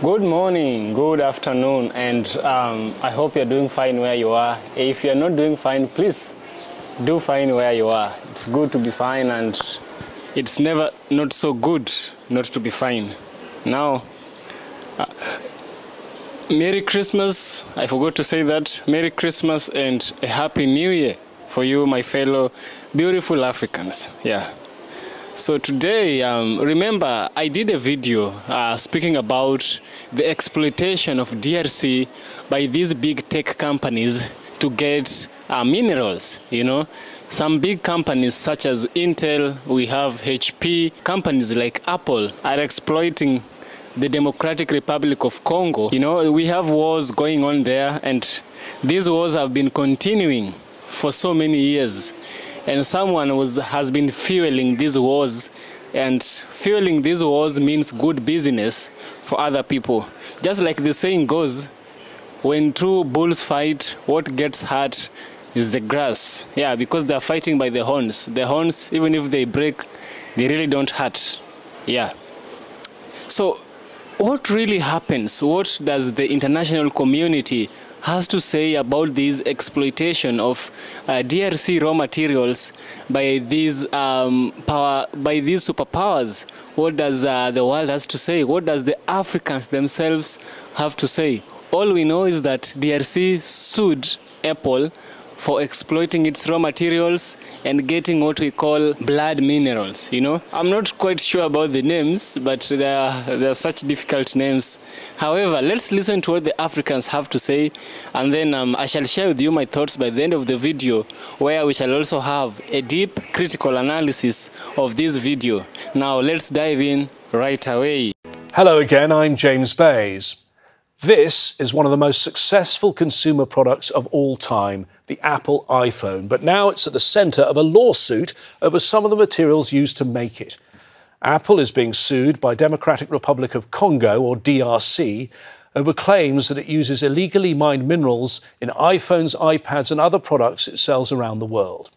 Good morning, good afternoon, and I hope you're doing fine where you are. If you're not doing fine, please do fine where you are. It's good to be fine, and it's never not so good not to be fine. Now, Merry Christmas. I forgot to say that. Merry Christmas and a Happy New Year for you, my fellow beautiful Africans. Yeah. So today, remember, I did a video speaking about the exploitation of DRC by these big tech companies to get minerals, you know. Some big companies such as Intel, we have HP, companies like Apple are exploiting the Democratic Republic of Congo. You know, we have wars going on there, and these wars have been continuing for so many years. And someone has been fueling these wars, and fueling these wars means good business for other people. Just like the saying goes, when two bulls fight, what gets hurt is the grass. Yeah, because they're fighting by the horns. The horns, even if they break, they really don't hurt. Yeah. So what really happens? What does the international community has to say about this exploitation of DRC raw materials by these superpowers? What does the world has to say? What does the Africans themselves have to say? All we know is that DRC sued Apple for exploiting its raw materials and getting what we call blood minerals, you know. I'm not quite sure about the names, but there are such difficult names. However, let's listen to what the Africans have to say, and then I shall share with you my thoughts by the end of the video, where we shall also have a deep critical analysis of this video. Now let's dive in right away. Hello again, I'm James Bays. This is one of the most successful consumer products of all time, the Apple iPhone, but now it's at the centre of a lawsuit over some of the materials used to make it. Apple is being sued by Democratic Republic of Congo, or DRC, over claims that it uses illegally mined minerals in iPhones, iPads and other products it sells around the world.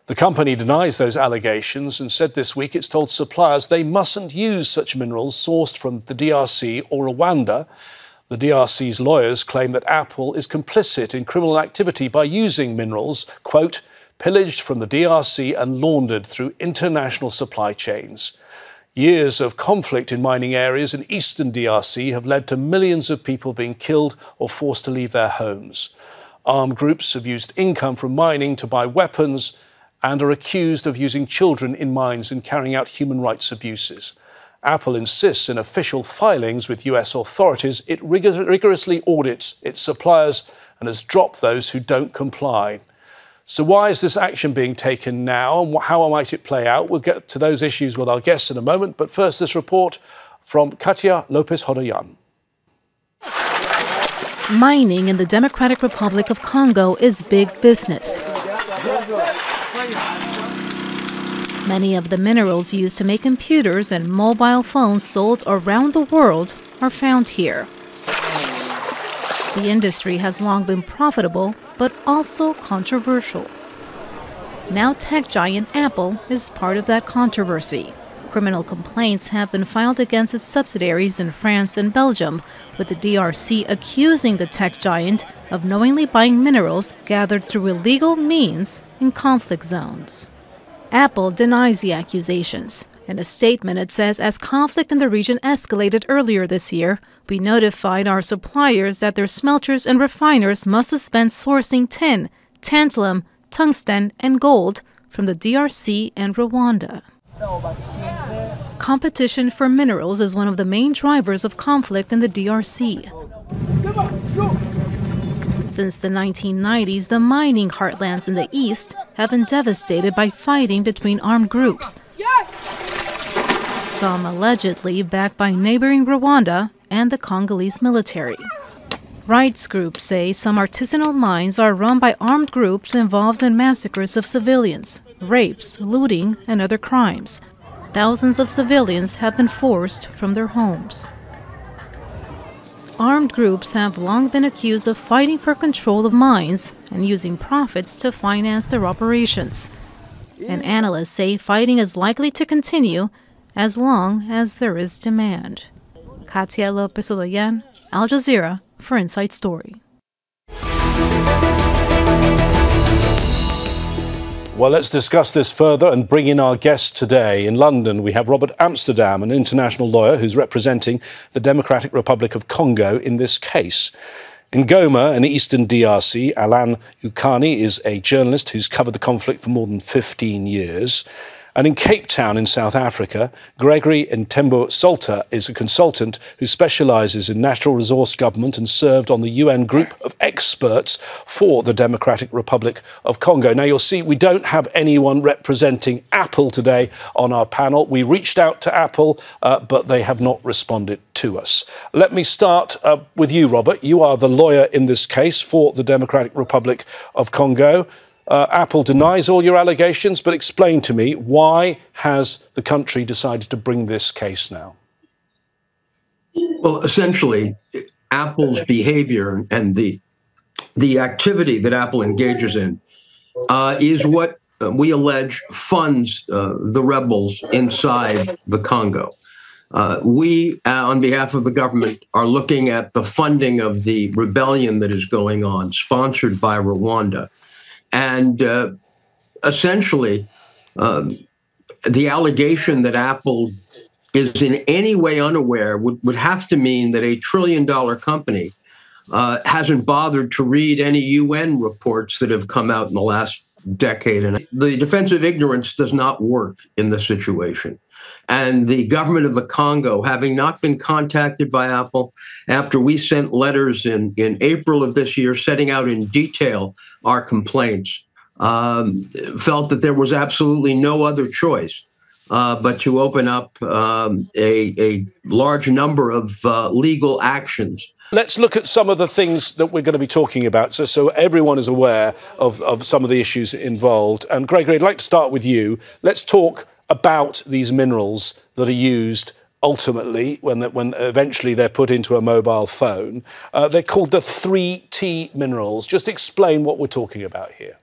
The company denies those allegations and said this week it's told suppliers they mustn't use such minerals sourced from the DRC or Rwanda. The DRC's lawyers claim that Apple is complicit in criminal activity by using minerals, quote, pillaged from the DRC and laundered through international supply chains. Years of conflict in mining areas in eastern DRC have led to millions of people being killed or forced to leave their homes. Armed groups have used income from mining to buy weapons and are accused of using children in mines and carrying out human rights abuses. Apple insists in official filings with US authorities it rigorously audits its suppliers and has dropped those who don't comply. So why is this action being taken now, and how might it play out? We'll get to those issues with our guests in a moment, but first this report from Katia Lopez-Hodoyan. Mining in the Democratic Republic of Congo is big business. Many of the minerals used to make computers and mobile phones sold around the world are found here. The industry has long been profitable, but also controversial. Now tech giant Apple is part of that controversy. Criminal complaints have been filed against its subsidiaries in France and Belgium, with the DRC accusing the tech giant of knowingly buying minerals gathered through illegal means in conflict zones. Apple denies the accusations. In a statement, it says, as conflict in the region escalated earlier this year, we notified our suppliers that their smelters and refiners must suspend sourcing tin, tantalum, tungsten, and gold from the DRC and Rwanda. Competition for minerals is one of the main drivers of conflict in the DRC. Since the 1990s, the mining heartlands in the east have been devastated by fighting between armed groups, some allegedly backed by neighboring Rwanda and the Congolese military. Rights groups say some artisanal mines are run by armed groups involved in massacres of civilians, rapes, looting, and other crimes. Thousands of civilians have been forced from their homes. Armed groups have long been accused of fighting for control of mines and using profits to finance their operations. And analysts say fighting is likely to continue as long as there is demand. Katia Lopez-Oloyan, Al Jazeera for Inside Story. Well, let's discuss this further and bring in our guest today. In London, we have Robert Amsterdam, an international lawyer who's representing the Democratic Republic of Congo in this case. In Goma, in eastern DRC, Alain Ukani is a journalist who's covered the conflict for more than 15 years. And in Cape Town in South Africa, Gregory Ntembo Salter is a consultant who specialises in natural resource government and served on the UN group of experts for the Democratic Republic of Congo. Now, you'll see we don't have anyone representing Apple today on our panel. We reached out to Apple, but they have not responded to us. Let me start with you, Robert. You are the lawyer in this case for the Democratic Republic of Congo. Apple denies all your allegations, but explain to me, why has the country decided to bring this case now? Well, essentially, Apple's behavior and the activity that Apple engages in is what we allege funds the rebels inside the Congo. We, on behalf of the government, are looking at the funding of the rebellion that is going on, sponsored by Rwanda. And essentially, the allegation that Apple is in any way unaware would have to mean that a $1 trillion company hasn't bothered to read any UN reports that have come out in the last decade. And the defense of ignorance does not work in this situation. And the government of the Congo, having not been contacted by Apple after we sent letters in April of this year setting out in detail our complaints, felt that there was absolutely no other choice but to open up a large number of legal actions. Let's look at some of the things that we're going to be talking about, so everyone is aware of some of the issues involved. And Gregory, I'd like to start with you. Let's talk about these minerals that are used ultimately when eventually they're put into a mobile phone. They're called the 3T minerals. Just explain what we're talking about here.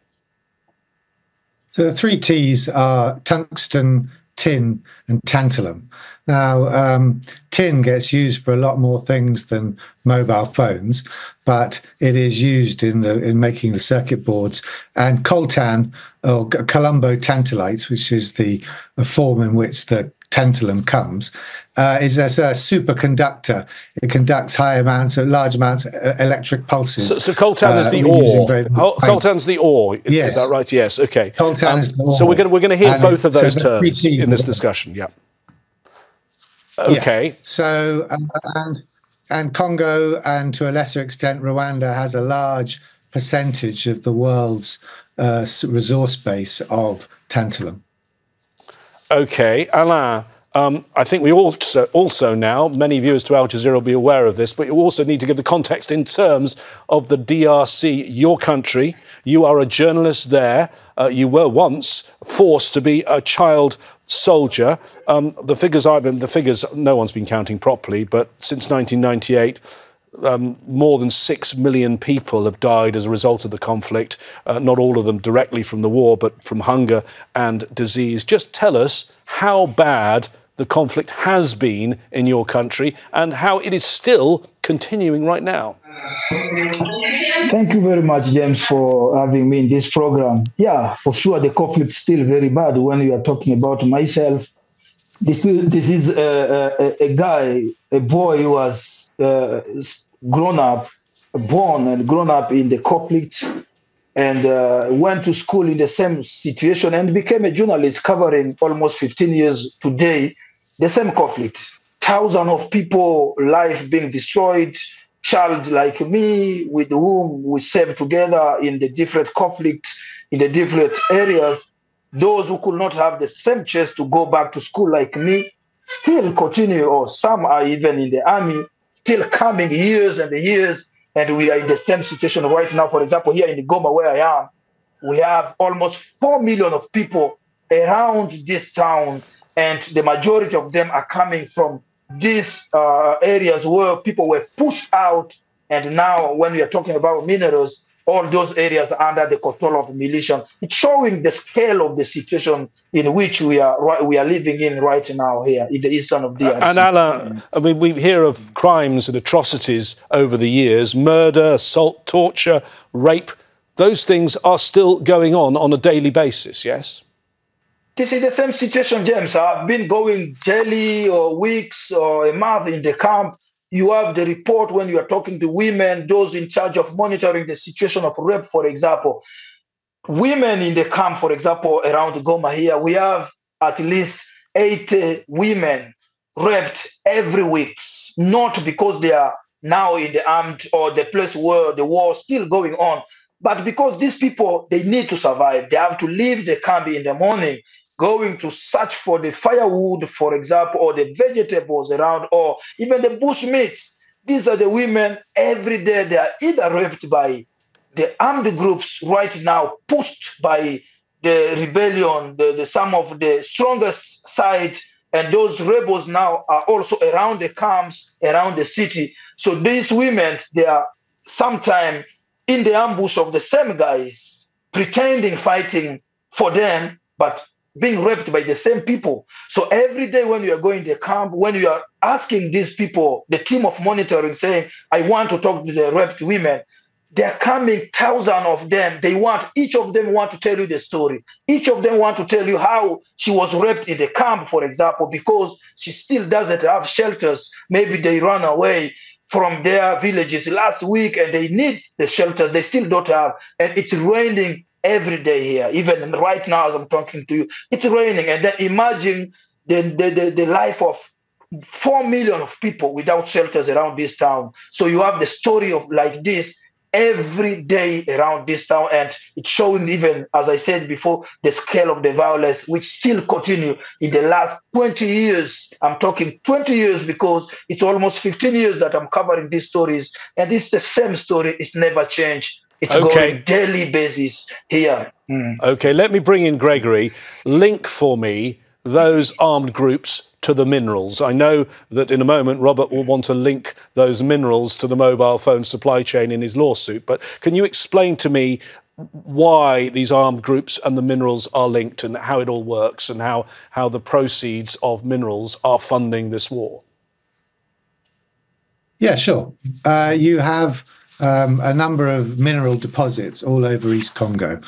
So the 3Ts are tungsten, tin and tantalum. Now, tin gets used for a lot more things than mobile phones, but it is used in making the circuit boards. And coltan, or Colombo tantalite, which is the form in which the tantalum comes, is a superconductor. It conducts large amounts of electric pulses. So coltan is the ore. Coltan's the ore. Yes. Is that right? Yes. Okay. Coltan is the ore. So we're going to hear both of those terms in this discussion. Yeah. Okay. Yeah. So and Congo, and to a lesser extent Rwanda, has a large percentage of the world's resource base of tantalum. Okay, Alain, I think we also now, many viewers to Al Jazeera will be aware of this, but you also need to give the context in terms of the DRC, your country. You are a journalist there. You were once forced to be a child soldier. The figures no one's been counting properly, but since 1998, more than 6 million people have died as a result of the conflict, not all of them directly from the war, but from hunger and disease. Just tell us how bad the conflict has been in your country and how it is still continuing right now. Thank you very much, James, for having me in this program. Yeah, for sure, the conflict is still very bad. When you are talking about myself, this is a guy, a boy who was born and grown up in the conflict, and went to school in the same situation and became a journalist covering almost 15 years today, the same conflict. Thousands of people, life being destroyed, child like me, with whom we serve together in the different conflicts, in the different areas. Those who could not have the same chance to go back to school like me still continue, or some are even in the army, still coming years and years, and we are in the same situation right now. For example, here in Goma, where I am, we have almost 4 million of people around this town, and the majority of them are coming from these areas where people were pushed out. And now when we are talking about minerals, all those areas under the control of militia. It's showing the scale of the situation in which we are living in right now here in the eastern of DRC. And Alain, I mean, we hear of crimes and atrocities over the years: murder, assault, torture, rape. Those things are still going on a daily basis, yes? This is the same situation, James. I've been going daily or weeks or a month in the camp. You have the report when you are talking to women, those in charge of monitoring the situation of rape, for example. Women in the camp, for example, around Goma here, we have at least 80 women raped every week, not because they are now in the armed or the place where the war is still going on, but because these people, they need to survive. They have to leave the camp in the morning, going to search for the firewood, for example, or the vegetables around, or even the bush meats. These are the women every day. They are either raped by the armed groups right now, pushed by the rebellion, some of the strongest sides, and those rebels now are also around the camps, around the city. So these women, they are sometimes in the ambush of the same guys, pretending fighting for them, but being raped by the same people. So every day when you are going to the camp, when you are asking these people, the team of monitoring, saying, I want to talk to the raped women, they're coming, thousands of them. Each of them want to tell you the story. Each of them want to tell you how she was raped in the camp, for example, because she still doesn't have shelters. Maybe they ran away from their villages last week and they need the shelters. They still don't have. And it's raining every day here. Even right now as I'm talking to you, it's raining. And then imagine the life of 4 million of people without shelters around this town. So you have the story of like this every day around this town, and it's showing, even as I said before, the scale of the violence which still continue in the last 20 years. I'm talking 20 years because it's almost 15 years that I'm covering these stories, and it's the same story. It's never changed. It's going daily basis here. Okay, let me bring in Gregory. Link for me those armed groups to the minerals. I know that in a moment Robert will want to link those minerals to the mobile phone supply chain in his lawsuit, but can you explain to me why these armed groups and the minerals are linked and how it all works and how the proceeds of minerals are funding this war? Yeah, sure. You have a number of mineral deposits all over East Congo,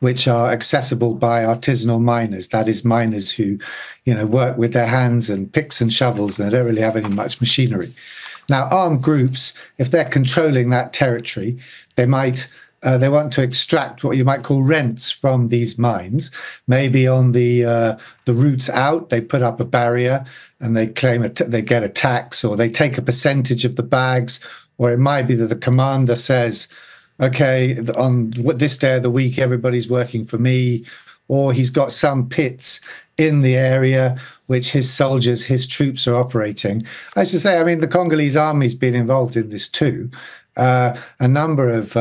which are accessible by artisanal miners. That is, miners who, work with their hands and picks and shovels, and they don't really have any much machinery. Now, armed groups, if they're controlling that territory, they might they want to extract what you might call rents from these mines. Maybe on the routes out, they put up a barrier and they claim they get a tax, or they take a percentage of the bags. Or it might be that the commander says, okay, on this day of the week, everybody's working for me. Or he's got some pits in the area which his soldiers, his troops are operating. I should say, I mean, the Congolese army's been involved in this too. A number of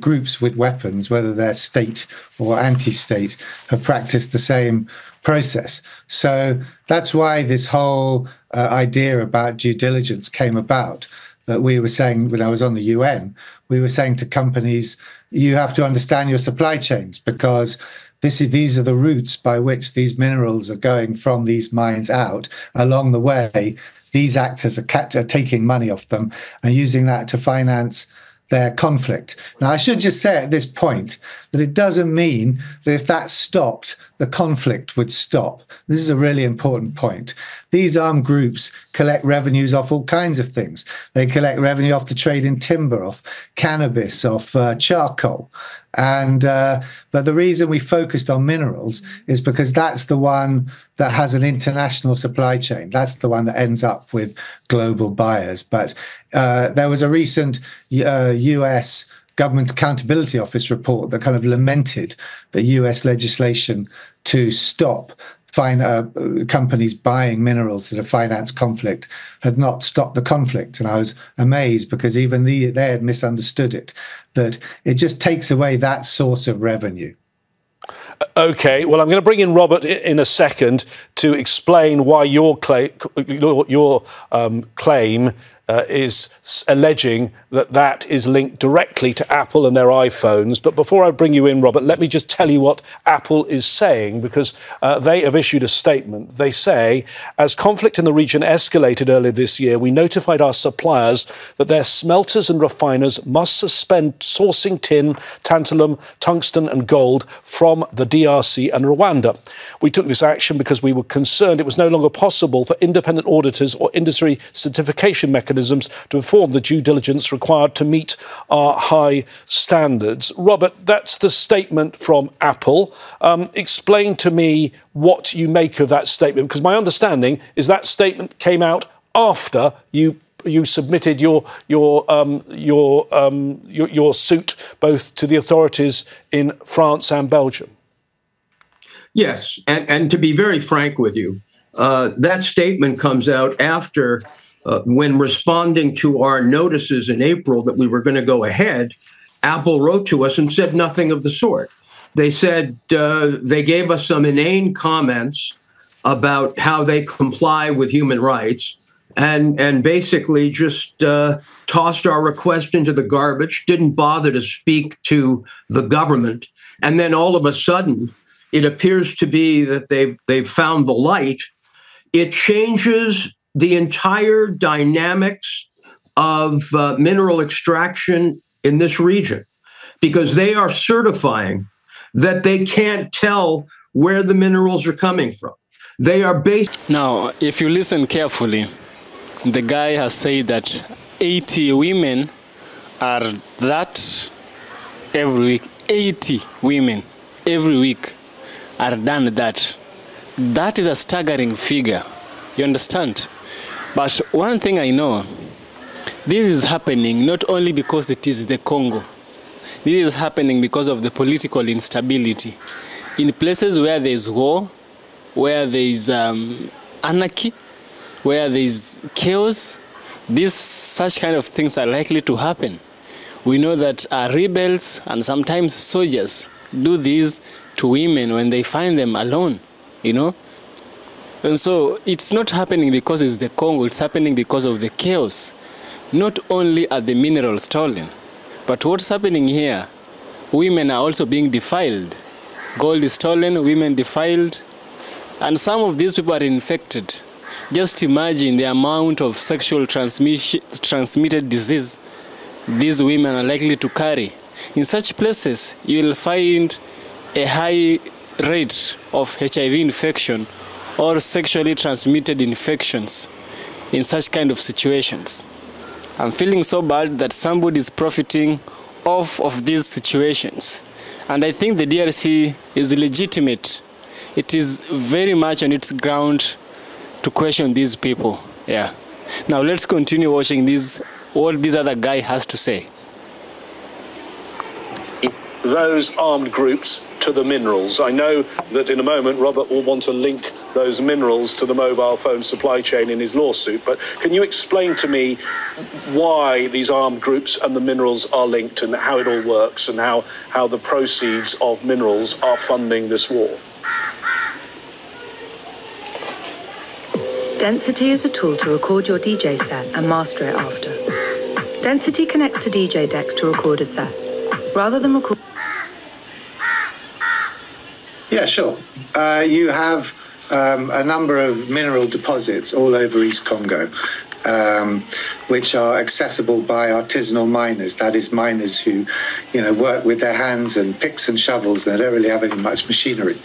groups with weapons, whether they're state or anti-state, have practiced the same process. So that's why this whole idea about due diligence came about. That we were saying when I was on the UN, we were saying to companies, you have to understand your supply chains, because these are the routes by which these minerals are going from these mines out. Along the way, these actors are taking money off them and using that to finance their conflict. Now, I should just say at this point that it doesn't mean that if that stopped, the conflict would stop. This is a really important point. These armed groups collect revenues off all kinds of things. They collect revenue off the trade in timber, off cannabis, off charcoal. But the reason we focused on minerals is because that's the one that has an international supply chain. That's the one that ends up with global buyers. But there was a recent US Government Accountability Office report that kind of lamented the US legislation to stop companies buying minerals that have financed conflict had not stopped the conflict. And I was amazed because even they had misunderstood it, that it just takes away that source of revenue. Okay, well, I'm going to bring in Robert in a second to explain why your claim is alleging that that is linked directly to Apple and their iPhones. But before I bring you in, Robert, let me just tell you what Apple is saying, because they have issued a statement. They say, as conflict in the region escalated earlier this year, we notified our suppliers that their smelters and refiners must suspend sourcing tin, tantalum, tungsten and gold from the DRC and Rwanda. We took this action because we were concerned it was no longer possible for independent auditors or industry certification mechanisms to perform the due diligence required to meet our high standards. Robert, that's the statement from Apple. Explain to me what you make of that statement, because my understanding is that statement came out after you submitted your suit both to the authorities in France and Belgium. Yes, and to be very frank with you, that statement comes out after, when responding to our notices in April that we were going to go ahead, Apple wrote to us and said nothing of the sort. They said they gave us some inane comments about how they comply with human rights, and basically just tossed our request into the garbage, didn't bother to speak to the government. And then all of a sudden, it appears to be that they've found the light. It changes the entire dynamics of mineral extraction in this region, because they are certifying that they can't tell where the minerals are coming from. They are based. Now, if you listen carefully, the guy has said that 80 women are that every week. 80 women every week are done that. That is a staggering figure. You understand? But one thing I know, this is happening not only because it is the Congo. This is happening because of the political instability. In places where there is war, where there is anarchy, where there is chaos, such kind of things are likely to happen. We know that rebels and sometimes soldiers do this to women when they find them alone, you know. And so it's not happening because it's the Congo, it's happening because of the chaos. Not only are the minerals stolen, but what's happening here, women are also being defiled. Gold is stolen, women defiled, and some of these people are infected. Just imagine the amount of sexual transmitted disease these women are likely to carry. In such places, you will find a high rate of HIV infection or sexually transmitted infections in such kind of situations. I'm feeling so bad that somebody is profiting off of these situations. And I think the DRC is legitimate. It is very much on its ground to question these people. Yeah. Now let's continue watching what this other guy has to say. Those armed groups to the minerals. I know that in a moment Robert will want to link those minerals to the mobile phone supply chain in his lawsuit, but can you explain to me why these armed groups and the minerals are linked and how it all works and how the proceeds of minerals are funding this war? Density is a tool to record your DJ set and master it after. Density connects to DJ decks to record a set, rather than record. Yeah, sure. You have a number of mineral deposits all over East Congo, which are accessible by artisanal miners. That is, miners who, work with their hands and picks and shovels. They don't really have any much machinery.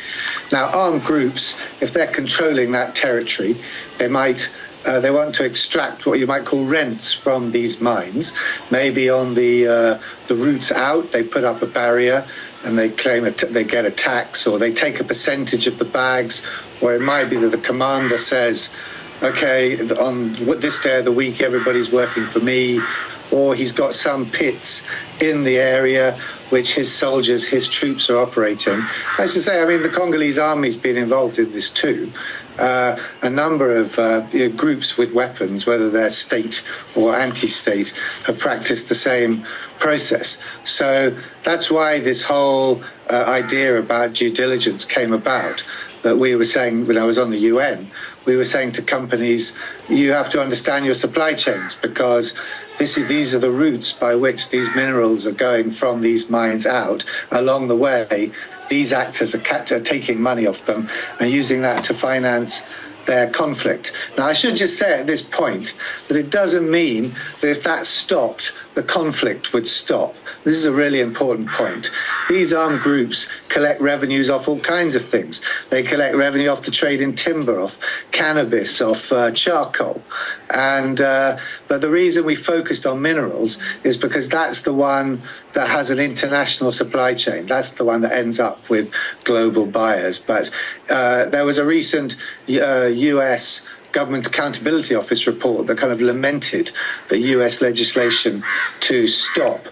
Now, armed groups, if they're controlling that territory, they want to extract what you might call rents from these mines. Maybe on the routes out, they put up a barrier and they claim they get a tax, or they take a percentage of the bags, or it might be that the commander says, okay, on this day of the week, everybody's working for me, or he's got some pits in the area which his soldiers, his troops are operating. I should say, the Congolese army's been involved in this too. A number of groups with weapons, whether they're state or anti-state, have practiced the same process. So that's why this whole idea about due diligence came about, that we were saying when I was on the UN, we were saying to companies, you have to understand your supply chains, because these are the routes by which these minerals are going from these mines out. Along the way, these actors are taking money off them and using that to finance their conflict. Now, I should just say at this point that it doesn't mean that if that stopped, the conflict would stop. This is a really important point. These armed groups collect revenues off all kinds of things. They collect revenue off the trade in timber, off cannabis, off charcoal. But the reason we focused on minerals is because that's the one that has an international supply chain. That's the one that ends up with global buyers. But there was a recent US Government Accountability Office report that kind of lamented the US legislation to stop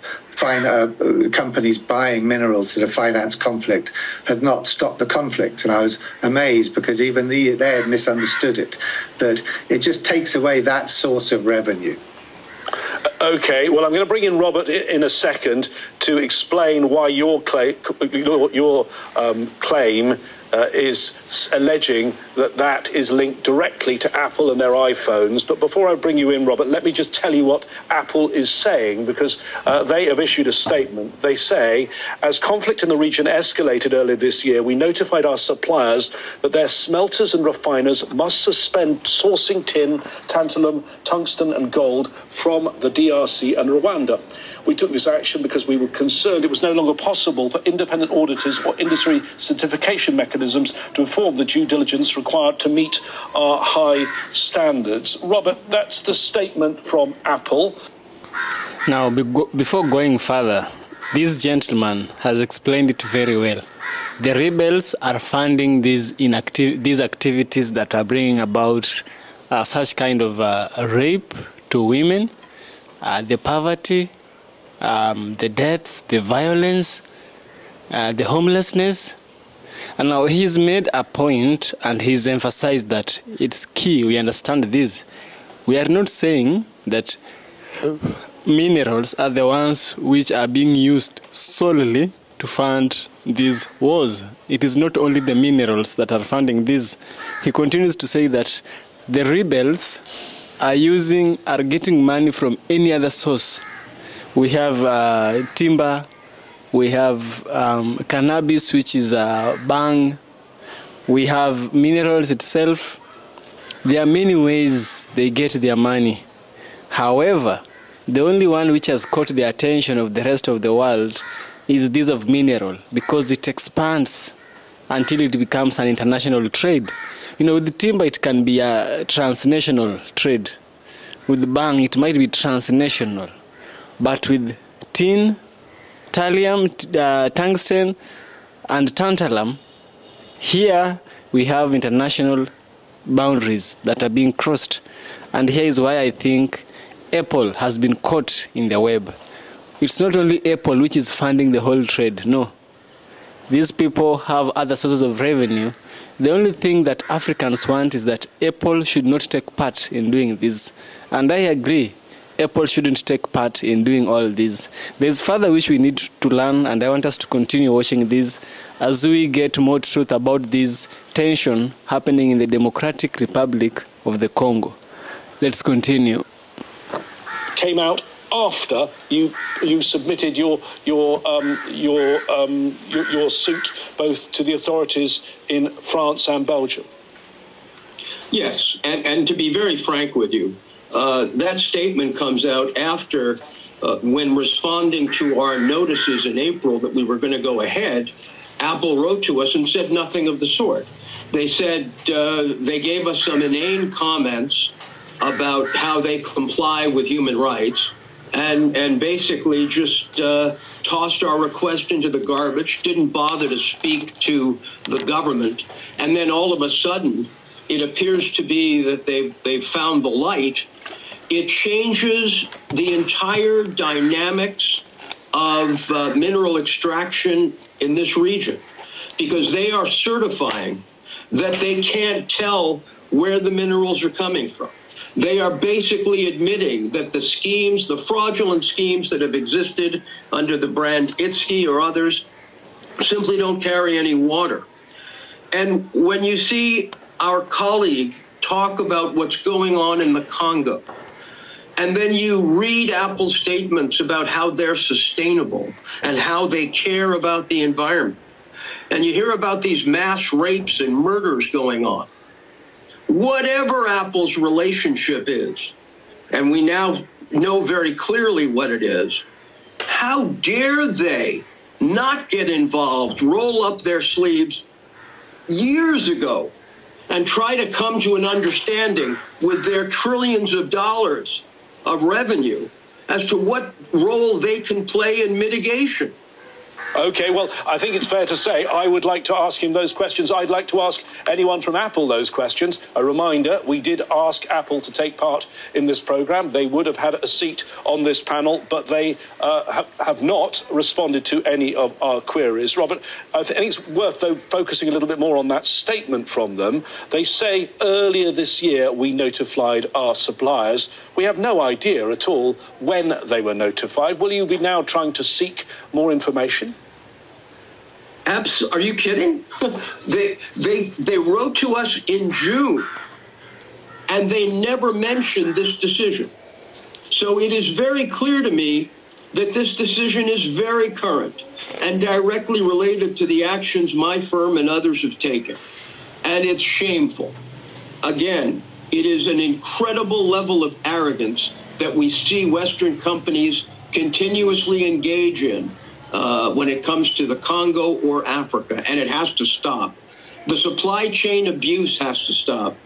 companies buying minerals that have financed conflict had not stopped the conflict. And I was amazed, because even they had misunderstood it, that it just takes away that source of revenue. Okay, well, I'm going to bring in Robert in a second to explain why your claim is alleging that is linked directly to Apple and their iPhones. But before I bring you in, Robert, let me just tell you what Apple is saying, because they have issued a statement. They say, as conflict in the region escalated earlier this year, we notified our suppliers that their smelters and refiners must suspend sourcing tin, tantalum, tungsten and gold from the DRC and Rwanda. We took this action because we were concerned it was no longer possible for independent auditors or industry certification mechanisms to perform the due diligence required to meet our high standards. Robert, that's the statement from Apple. Now, before going further, this gentleman has explained it very well. The rebels are funding these activities that are bringing about such kind of rape to women, the poverty, the deaths, the violence, the homelessness. And now he's made a point, and he's emphasized that it's key we understand this. We are not saying that minerals are the ones which are being used solely to fund these wars. It is not only the minerals that are funding this. He continues to say that the rebels are getting money from any other source. We have timber, we have cannabis, which is bang, we have minerals itself. There are many ways they get their money. However, the only one which has caught the attention of the rest of the world is this of mineral, because it expands until it becomes an international trade. You know, with timber, it can be a transnational trade. With bang, it might be transnational. But with tin, thallium, tungsten, and tantalum, here we have international boundaries that are being crossed. And here is why I think Apple has been caught in the web. It's not only Apple which is funding the whole trade, no. These people have other sources of revenue. The only thing that Africans want is that Apple should not take part in doing this. And I agree. Apple shouldn't take part in doing all this. There's further which we need to learn, and I want us to continue watching this as we get more truth about this tension happening in the Democratic Republic of the Congo. Let's continue. Came out after you submitted your suit both to the authorities in France and Belgium. Yes, and to be very frank with you, that statement comes out after, when responding to our notices in April that we were going to go ahead, Apple wrote to us and said nothing of the sort. They said they gave us some inane comments about how they comply with human rights, and basically just tossed our request into the garbage, didn't bother to speak to the government, and then all of a sudden, it appears to be that they've found the light. It changes the entire dynamics of mineral extraction in this region, because they are certifying that they can't tell where the minerals are coming from. They are basically admitting that the schemes, the fraudulent schemes that have existed under the brand Itsky or others, simply don't carry any water. And when you see our colleague talk about what's going on in the Congo, and then you read Apple's statements about how they're sustainable and how they care about the environment, and you hear about these mass rapes and murders going on, whatever Apple's relationship is, and we now know very clearly what it is, how dare they not get involved, roll up their sleeves years ago and try to come to an understanding with their trillions of dollars of revenue as to what role they can play in mitigation. OK, well, I think it's fair to say I would like to ask him those questions. I'd like to ask anyone from Apple those questions. A reminder, we did ask Apple to take part in this programme. They would have had a seat on this panel, but they have not responded to any of our queries. Robert, I think it's worth, though, focusing a little bit more on that statement from them. They say earlier this year we notified our suppliers. We have no idea at all when they were notified. Will you be now trying to seek more information? Are you kidding? They wrote to us in June, and they never mentioned this decision. So it is very clear to me that this decision is very current and directly related to the actions my firm and others have taken. And it's shameful. Again, it is an incredible level of arrogance that we see Western companies continuously engage in when it comes to the Congo or Africa, and it has to stop. The supply chain abuse has to stop.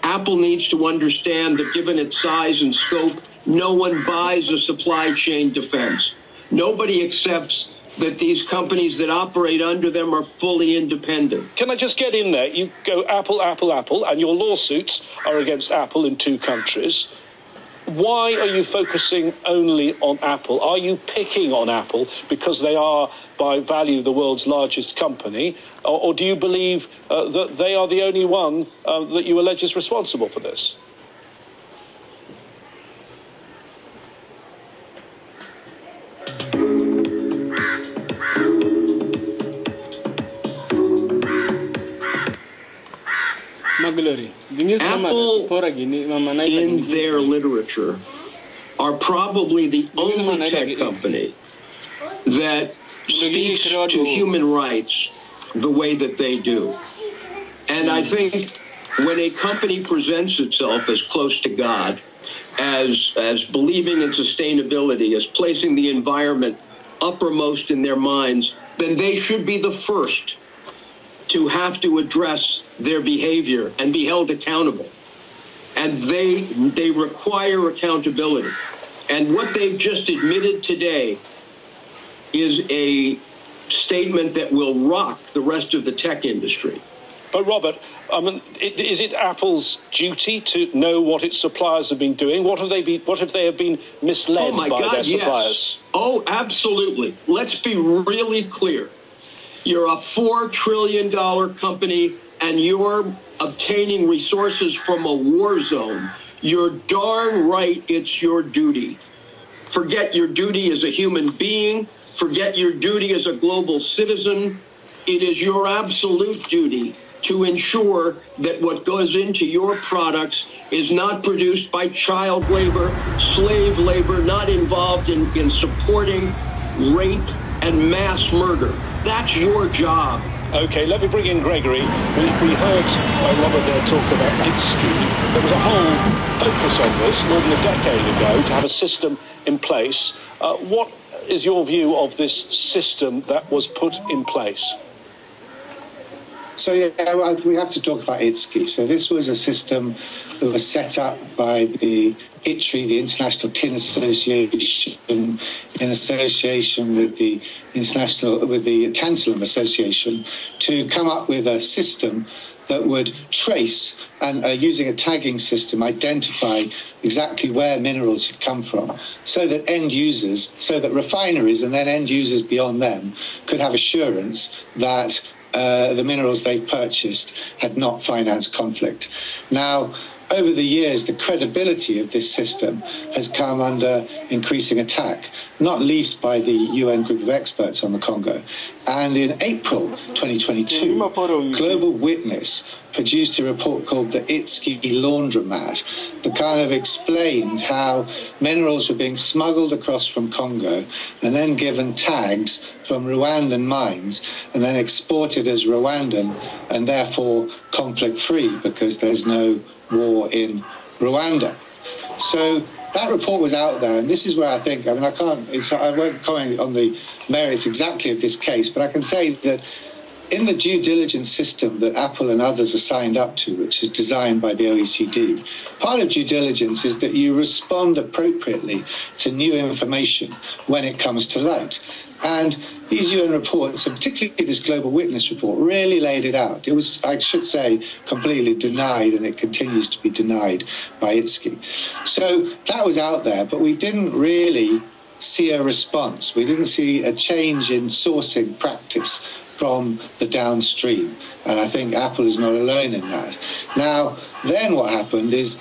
Apple needs to understand that given its size and scope, no one buys a supply chain defense. Nobody accepts that these companies that operate under them are fully independent. Can I just get in there? You go Apple, Apple, Apple, and your lawsuits are against Apple in 2 countries. Why are you focusing only on Apple? Are you picking on Apple because they are, by value, the world's largest company? Or do you believe that they are the only one that you allege is responsible for this? Apple, in their literature, are probably the only tech company that speaks to human rights the way that they do. And I think when a company presents itself as close to God, as believing in sustainability, as placing the environment uppermost in their minds, then they should be the first to have to address their behavior and be held accountable. And they require accountability. And what they've just admitted today is a statement that will rock the rest of the tech industry. But Robert, is it Apple's duty to know what its suppliers have been doing? What if they have been misled by their suppliers? Yes. Oh, absolutely. Let's be really clear. You're a $4 trillion company and you're obtaining resources from a war zone. You're darn right it's your duty. Forget your duty as a human being. Forget your duty as a global citizen. It is your absolute duty to ensure that what goes into your products is not produced by child labor, slave labor, not involved in supporting rape and mass murder. That's your job. OK, let me bring in Gregory. We heard Robert there talk about ITSC. There was a whole focus on this more than a decade ago to have a system in place. What is your view of this system that was put in place? So, yeah, we have to talk about ITSC. So this was a system that was set up by the ITRI, the International Tin Association, in association with the Tantalum Association, to come up with a system that would trace and, using a tagging system, identify exactly where minerals had come from, so that refineries and then end users beyond them could have assurance that the minerals they purchased had not financed conflict. Now, over the years, the credibility of this system has come under increasing attack, not least by the UN group of experts on the Congo. And in April 2022, Global Witness produced a report called the Itsky Laundromat that kind of explained how minerals were being smuggled across from Congo and then given tags from Rwandan mines and then exported as Rwandan and therefore conflict-free because there's no war in Rwanda. So that report was out there, and this is where I think, I won't comment on the merits exactly of this case, but I can say that in the due diligence system that Apple and others are signed up to, which is designed by the OECD, part of due diligence is that you respond appropriately to new information when it comes to light. And these UN reports, and particularly this Global Witness report, really laid it out. It was, I should say, completely denied, and it continues to be denied by Itsky. So that was out there, but we didn't really see a response. We didn't see a change in sourcing practice from the downstream. And I think Apple is not alone in that. Now, then what happened is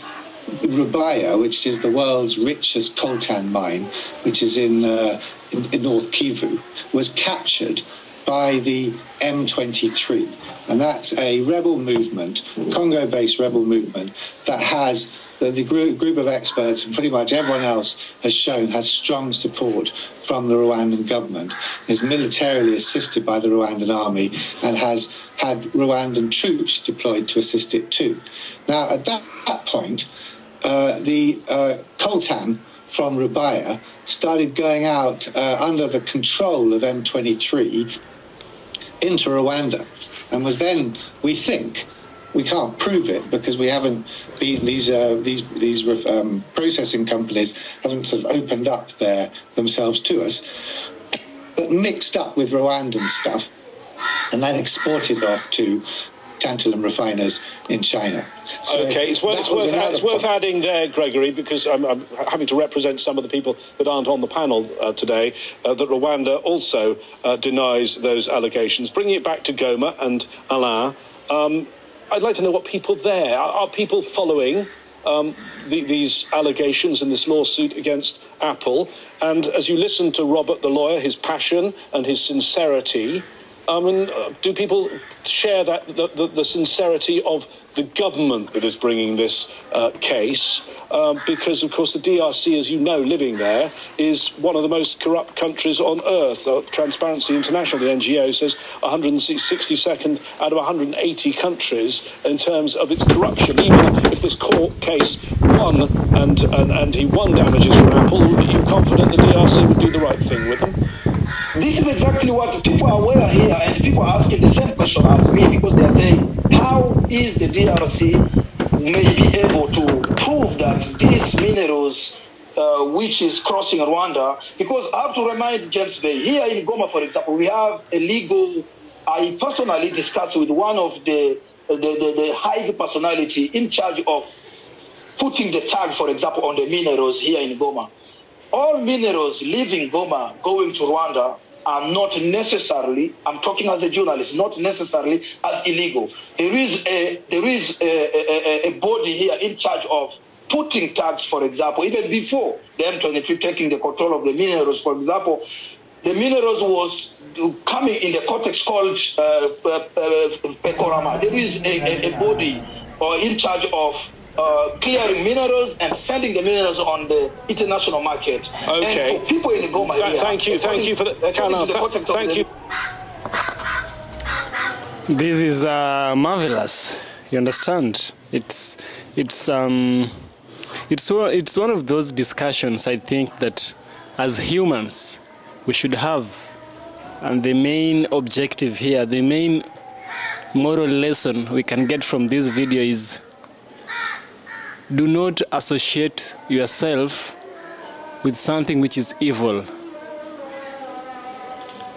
Rubaya, which is the world's richest coltan mine, which is in North Kivu, was captured by the M23. And that's a rebel movement, Congo-based rebel movement, that has the group of experts and pretty much everyone else has shown has strong support from the Rwandan government, is militarily assisted by the Rwandan army and has had Rwandan troops deployed to assist it too. Now, at that point, the coltan from Rubaya started going out under the control of M23 into Rwanda, and was then, we think, we can't prove it because we haven't been, these processing companies haven't sort of opened up themselves to us, but mixed up with Rwandan stuff and then exported off to tantalum refiners in China. So okay, it's worth adding there, Gregory, because I'm having to represent some of the people that aren't on the panel today, that Rwanda also denies those allegations. Bringing it back to Goma and Alain, I'd like to know what people there, are people following these allegations in this lawsuit against Apple? And as you listen to Robert the lawyer, his passion and his sincerity, do people share that the sincerity of the government that is bringing this case? Because, of course, the DRC, as you know, living there, is one of the most corrupt countries on earth. Transparency International, the NGO, says 162nd out of 180 countries in terms of its corruption. Even if this court case won and he won damages from Apple, are you confident the DRC would do the right thing with them? This is exactly what people are aware here, and people are asking the same question as me, because they are saying, how is the DRC may be able to prove that these minerals, which is crossing Rwanda, because I have to remind James Bay, here in Goma, for example, we have a legal, I personally discussed with one of the high personality in charge of putting the tag, for example, on the minerals here in Goma. All minerals leaving Goma going to Rwanda are not necessarily, I'm talking as a journalist, not necessarily as illegal. There is a body here in charge of putting tags, for example, even before the M23 taking the control of the minerals, for example, the minerals was coming in the context called Pekorama. There is a body in charge of clearing minerals and sending the minerals on the international market. Okay. And for people in the Goma area, thank you for the thank you. This is marvelous. You understand? It's one of those discussions I think that as humans we should have, and the main objective here, the main moral lesson we can get from this video is: do not associate yourself with something which is evil,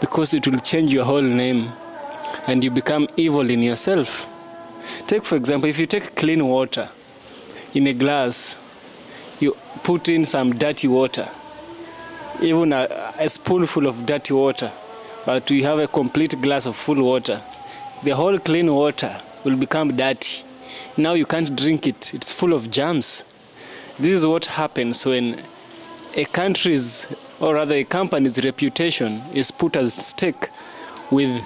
because it will change your whole name and you become evil in yourself. Take, for example, if you take clean water in a glass, you put in some dirty water, even a spoonful of dirty water, but you have a complete glass of full water, the whole clean water will become dirty. Now you can't drink it. It's full of germs. This is what happens when a country's, or rather a company's reputation is put at stake with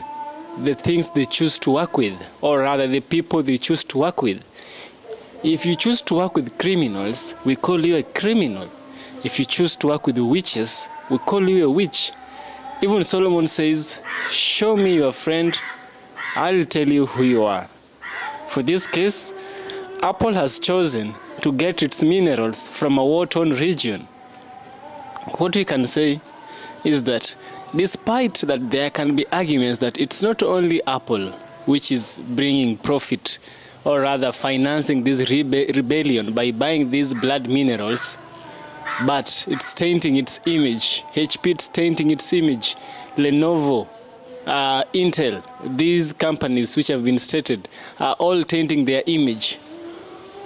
the things they choose to work with, or rather the people they choose to work with. If you choose to work with criminals, we call you a criminal. If you choose to work with witches, we call you a witch. Even Solomon says, show me your friend, I'll tell you who you are. For this case, Apple has chosen to get its minerals from a war-torn region. What we can say is that despite that there can be arguments that it's not only Apple which is bringing profit, or rather financing this rebellion by buying these blood minerals, but it's tainting its image. HP, it's tainting its image. Lenovo, Intel, these companies which have been stated are all tainting their image.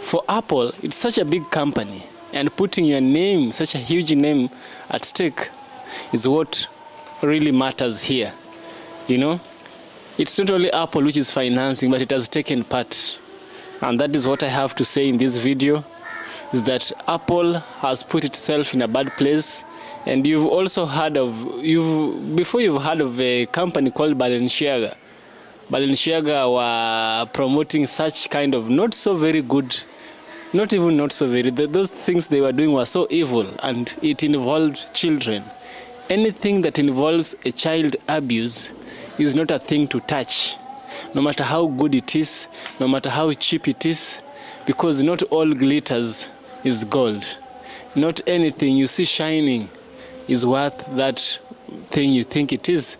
For Apple, it's such a big company, and putting your name, such a huge name, at stake is what really matters here. You know, it's not only Apple which is financing, but it has taken part. And that is what I have to say in this video, is that Apple has put itself in a bad place. And you've also heard of, before you've heard of a company called Balenciaga. Balenciaga were promoting such kind of not so very good, not even not so very, those things they were doing were so evil, and it involved children. Anything that involves a child abuse is not a thing to touch, no matter how good it is, no matter how cheap it is, because not all glitters is gold. Not anything you see shining is worth that thing you think it is.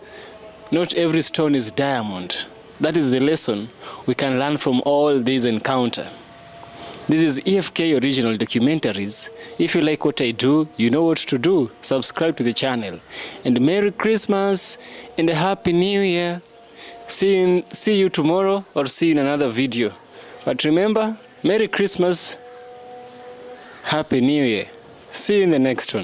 Not every stone is diamond. That is the lesson we can learn from all this encounter. This is EFK Original Documentaries. If you like what I do, you know what to do. Subscribe to the channel. And Merry Christmas and a Happy New Year. See you tomorrow, or see you in another video. But remember, Merry Christmas, Happy New Year. See you in the next one.